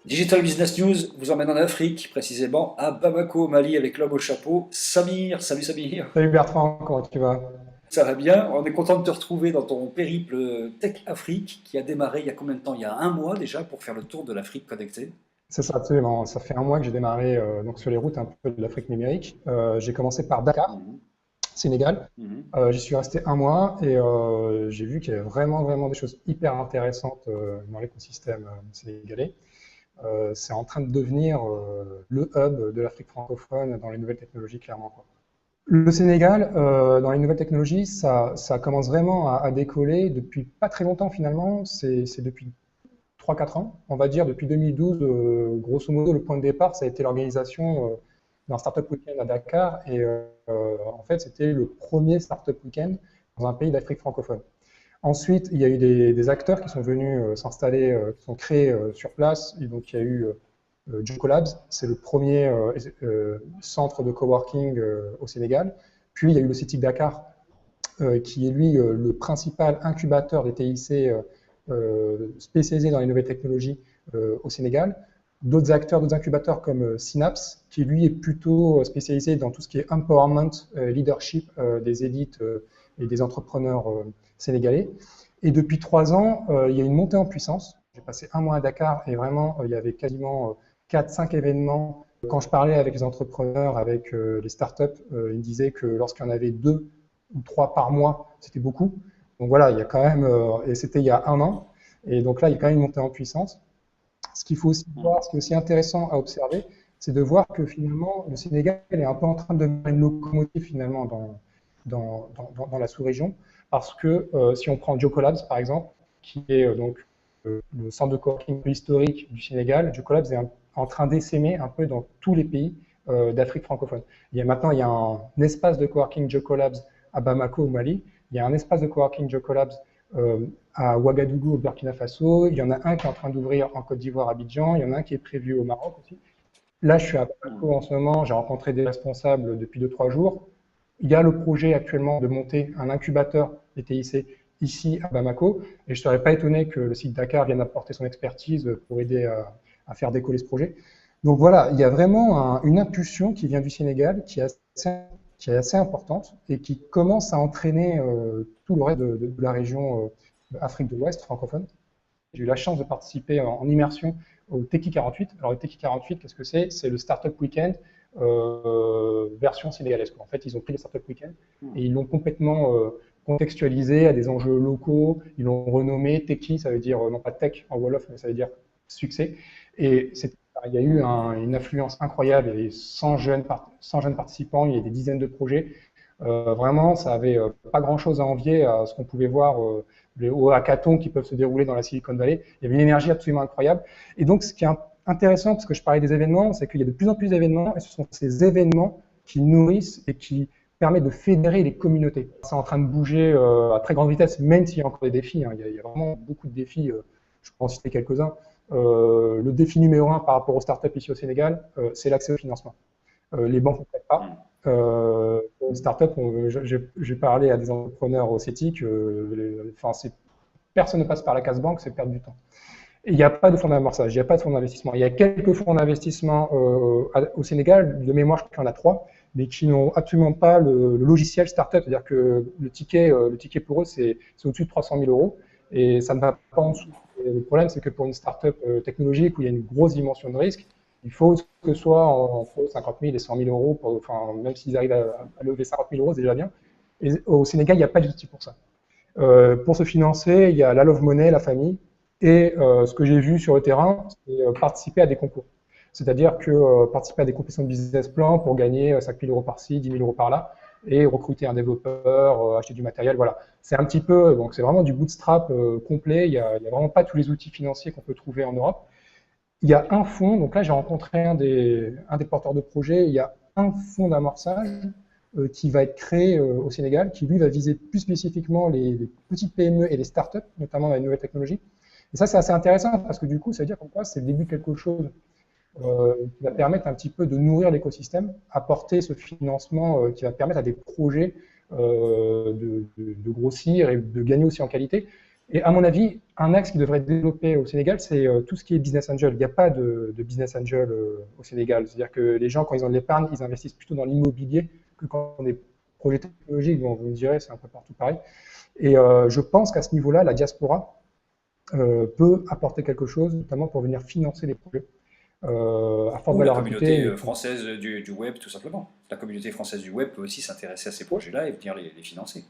Digital Business News vous emmène en Afrique, précisément à Bamako, au Mali, avec l'homme au chapeau, Samir. Salut Samir, Salut Bertrand, comment tu vas? ça va bien? On est content de te retrouver dans ton périple Tech Afrique qui a démarré il y a combien de temps? Il y a un mois déjà pour faire le tour de l'Afrique connectée. C'est ça, absolument. Ça fait un mois que j'ai démarré donc sur les routes un peu de l'Afrique numérique. J'ai commencé par Dakar, Mhm, Sénégal. mhm. J'y suis resté un mois et j'ai vu qu'il y avait vraiment des choses hyper intéressantes dans l'écosystème sénégalais. C'est en train de devenir le hub de l'Afrique francophone dans les nouvelles technologies, clairement, quoi. Le Sénégal, dans les nouvelles technologies, ça commence vraiment à décoller depuis pas très longtemps finalement. C'est depuis 3 4 ans, on va dire, depuis 2012, grosso modo, le point de départ, ça a été l'organisation d'un Startup Weekend à Dakar. Et en fait, c'était le premier Startup Weekend dans un pays d'Afrique francophone. Ensuite, il y a eu des acteurs qui sont venus s'installer, qui sont créés sur place. Et donc, il y a eu Jocolabs, c'est le premier centre de coworking au Sénégal. Puis, il y a eu le CETIC Dakar, qui est lui le principal incubateur des TIC spécialisé dans les nouvelles technologies au Sénégal. D'autres acteurs, d'autres incubateurs comme Synapse, qui lui est plutôt spécialisé dans tout ce qui est empowerment, leadership des élites et des entrepreneurs sénégalais. Et depuis 3 ans, il y a une montée en puissance. J'ai passé un mois à Dakar et vraiment, il y avait quasiment 4 5 événements. Quand je parlais avec les entrepreneurs, avec les startups, ils me disaient que lorsqu'il y en avait 2 ou 3 par mois, c'était beaucoup. Donc voilà, il y a quand même, et c'était il y a un an, et donc là, il y a quand même une montée en puissance. Ce qu'il faut aussi voir, ce qui est aussi intéressant à observer, c'est de voir que finalement, le Sénégal est un peu en train de devenir une locomotive finalement dans la sous-région, parce que si on prend Jocolabs par exemple, qui est donc le centre de coworking historique du Sénégal, Jocolabs est en train d'essaimer un peu dans tous les pays d'Afrique francophone. Maintenant, il y a un espace de coworking Jocolabs à Bamako au Mali, il y a un espace de coworking Jocolabs à Ouagadougou au Burkina Faso, il y en a un qui est en train d'ouvrir en Côte d'Ivoire à Abidjan, il y en a un qui est prévu au Maroc aussi. Là, je suis à Bamako en ce moment, j'ai rencontré des responsables depuis 2 3 jours. Il y a le projet actuellement de monter un incubateur des TIC ici à Bamako, et je ne serais pas étonné que le site Dakar vienne apporter son expertise pour aider à faire décoller ce projet. Donc voilà, il y a vraiment une impulsion qui vient du Sénégal, qui est assez importante et qui commence à entraîner tout le reste de la région Afrique de l'Ouest francophone. J'ai eu la chance de participer en immersion au Techie 48. Alors le Techie 48, qu'est-ce que c'est? C'est le Startup Weekend version sénégalaise. En fait, ils ont pris le Startup Weekend et ils l'ont complètement contextualisé à des enjeux locaux. Ils l'ont renommé Techie, ça veut dire non pas tech en Wolof, mais ça veut dire succès. Et il y a eu une affluence incroyable, il y avait 100 jeunes participants, il y a des dizaines de projets. Vraiment, ça avait pas grand-chose à envier à ce qu'on pouvait voir aux hackathons qui peuvent se dérouler dans la Silicon Valley. Il y avait une énergie absolument incroyable. Et donc, ce qui est intéressant, parce que je parlais des événements, c'est qu'il y a de plus en plus d'événements, et ce sont ces événements qui nourrissent et qui permettent de fédérer les communautés. C'est en train de bouger à très grande vitesse, même s'il y a encore des défis. Il y a vraiment beaucoup de défis, je peux en citer quelques-uns. Le défi numéro 1 par rapport aux startups ici au Sénégal, c'est l'accès au financement. Les banques ne prêtent pas. Pour une startup, j'ai parlé à des entrepreneurs au CETIC, personne ne passe par la case banque, c'est perdre du temps. Et il n'y a pas de fonds d'amorçage, il n'y a pas de fonds d'investissement. Il y a quelques fonds d'investissement au Sénégal, de mémoire, je crois qu'il y en a 3, mais qui n'ont absolument pas le logiciel startup, c'est-à-dire que le ticket pour eux, c'est au-dessus de 300 000 euros, et ça ne va pas en dessous. Et le problème, c'est que pour une startup technologique où il y a une grosse dimension de risque, il faut que ce soit entre 50 000 et 100 000 euros, même s'ils arrivent à lever 50 000 euros, c'est déjà bien. Et au Sénégal, il n'y a pas d'outil pour ça. Pour se financer, il y a la Love Money, la famille, et ce que j'ai vu sur le terrain, c'est participer à des concours. C'est-à-dire que participer à des compétitions de business plan pour gagner 5 000 euros par-ci, 10 000 euros par-là, et recruter un développeur, acheter du matériel, voilà. C'est un petit peu, donc c'est vraiment du bootstrap complet, il y a vraiment pas tous les outils financiers qu'on peut trouver en Europe. Il y a un fonds, donc là j'ai rencontré un des porteurs de projet, il y a un fonds d'amorçage qui va être créé au Sénégal, qui lui va viser plus spécifiquement les petites PME et les startups, notamment dans les nouvelles technologies. Et ça c'est assez intéressant parce que du coup ça veut dire qu'en quoi c'est le début de quelque chose. qui va permettre un petit peu de nourrir l'écosystème, apporter ce financement qui va permettre à des projets de grossir et de gagner aussi en qualité. Et à mon avis, un axe qui devrait être développé au Sénégal, c'est tout ce qui est business angel. Il n'y a pas de business angel au Sénégal. C'est-à-dire que les gens, quand ils ont de l'épargne, ils investissent plutôt dans l'immobilier que quand on des projets technologiques. Bon, vous me direz, c'est un peu partout pareil. Et je pense qu'à ce niveau-là, la diaspora peut apporter quelque chose, notamment pour venir financer les projets à forte Ou la valeur communauté ajoutée. française du web, tout simplement. La communauté française du web peut aussi s'intéresser à ces projets-là et venir les financer.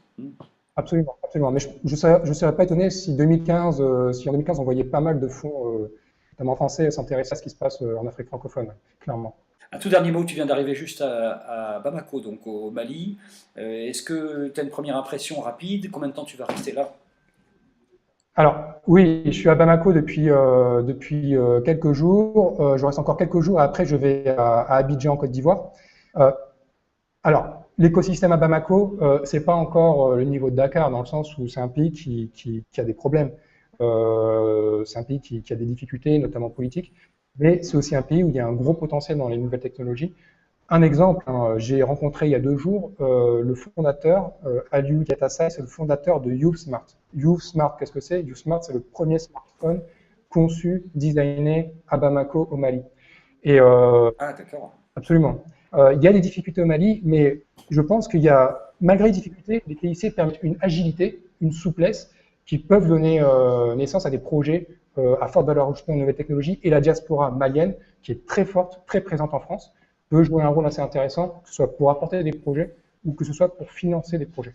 Absolument, absolument. Mais je serais pas étonné si 2015, si en 2015 on voyait pas mal de fonds, notamment français, s'intéresser à ce qui se passe en Afrique francophone, clairement. Un tout dernier mot, tu viens d'arriver juste à Bamako, donc au Mali. Est-ce que tu as une première impression rapide? Combien de temps tu vas rester là? Alors, oui, je suis à Bamako depuis quelques jours. Je reste encore quelques jours. Après, je vais à Abidjan, en Côte d'Ivoire. Euh, alors, l'écosystème à Bamako, c'est pas encore le niveau de Dakar, dans le sens où c'est un pays qui a des problèmes. C'est un pays qui a des difficultés, notamment politiques. Mais c'est aussi un pays où il y a un gros potentiel dans les nouvelles technologies. Un exemple, hein, j'ai rencontré il y a 2 jours le fondateur, Aliou Yatasai, c'est le fondateur de YouthSmart. YouthSmart, qu'est-ce que c'est? YouthSmart, c'est le premier smartphone conçu, designé à Bamako, au Mali. Et Ah, d'accord. absolument. Il y a des difficultés au Mali, mais je pense qu'il y a, malgré les difficultés, les TIC permettent une agilité, une souplesse qui peuvent donner naissance à des projets à forte valeur ajoutée en nouvelles technologies. Et la diaspora malienne, qui est très forte, très présente en France, peut jouer un rôle assez intéressant, que ce soit pour apporter des projets ou que ce soit pour financer des projets.